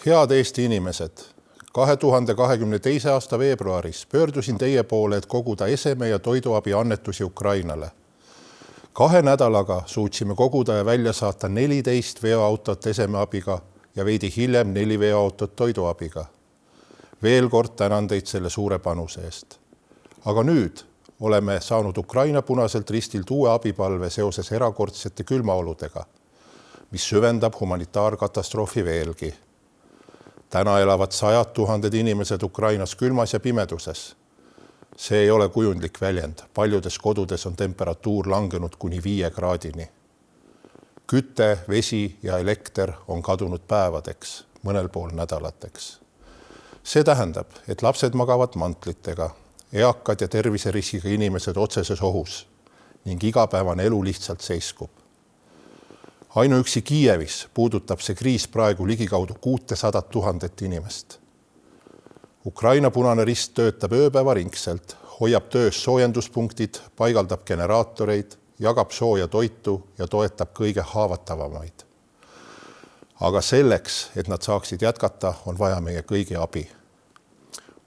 Head Eesti inimesed, 2022. aasta veebruaris pöördusin teie poole, et koguda eseme- ja toiduabi annetusi Ukrainale. 2 nädalaga suutsime koguda ja välja saata 14 veoautot esemeabiga ja veidi hiljem 4 veoautot toiduabiga. Veel kord tänan teid selle suure panuse eest. Aga nüüd oleme saanud Ukraina Punaselt Ristilt uue abipalve seoses erakordsete külmaoludega, mis süvendab humanitaarkatastroofi veelgi. Täna elavad 100 000 inimesed Ukrainas külmas ja pimeduses. See ei ole kujundlik väljend. Paljudes kodudes on temperatuur langenud kuni 5 kraadini. Küte, vesi ja elekter on kadunud päevadeks, mõnel pool nädalateks. See tähendab, et lapsed magavad mantlitega, eakad ja terviseriskiga inimesed otseses ohus ning igapäevane elu lihtsalt seiskub. Ainuüksi Kiievis puudutab see kriis praegu ligikaudu 600 000 inimest. Ukraina Punane Rist töötab ööpäevaringselt, hoiab töös soojenduspunktid, paigaldab generaatoreid, jagab sooja toitu ja toetab kõige haavatavamaid. Aga selleks, et nad saaksid jätkata, on vaja meie kõigi abi.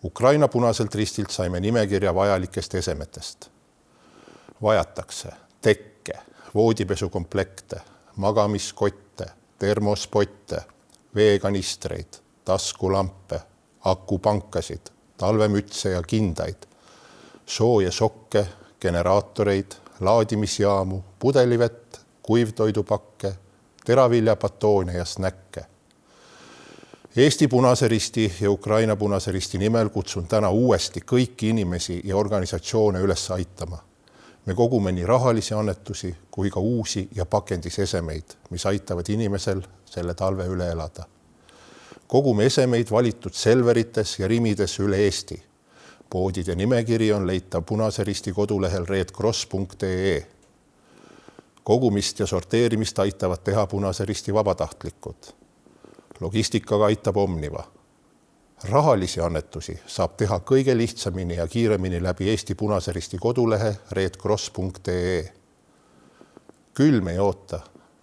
Ukraina Punaselt Ristilt saime nimekirja vajalikest esemetest. Vajatakse tekke, voodipesukomplekte, magamiskotte, termospotte, veekanistreid, taskulampe, akupankasid, talvemütse ja kindaid, sooja sokke, generaatoreid, laadimisjaamu, pudelivett, kuivtoidupakke, teraviljapatoone ja snäkke. Eesti Punase Risti ja Ukraina Punase Risti nimel kutsun täna uuesti kõiki inimesi ja organisatsioone üles aitama. Me kogume nii rahalisi annetusi kui ka uusi ja pakendisesemeid, mis aitavad inimesel selle talve üle elada. Kogume esemeid valitud Selverites ja Rimides üle Eesti. Poodide nimekiri on leitav Punase Risti kodulehel redcross.ee. Kogumist ja sorteerimist aitavad teha Punase Risti vabatahtlikud. Logistikaga aitab Omniva. Rahalisi annetusi saab teha kõige lihtsamini ja kiiremini läbi Eesti Punase Risti kodulehe redcross.ee. Külm ei oota.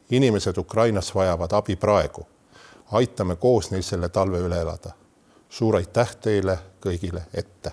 Inimesed Ukrainas vajavad abi praegu. Aitame koos neil selle talve üle elada. Suur aitäh teile kõigile ette.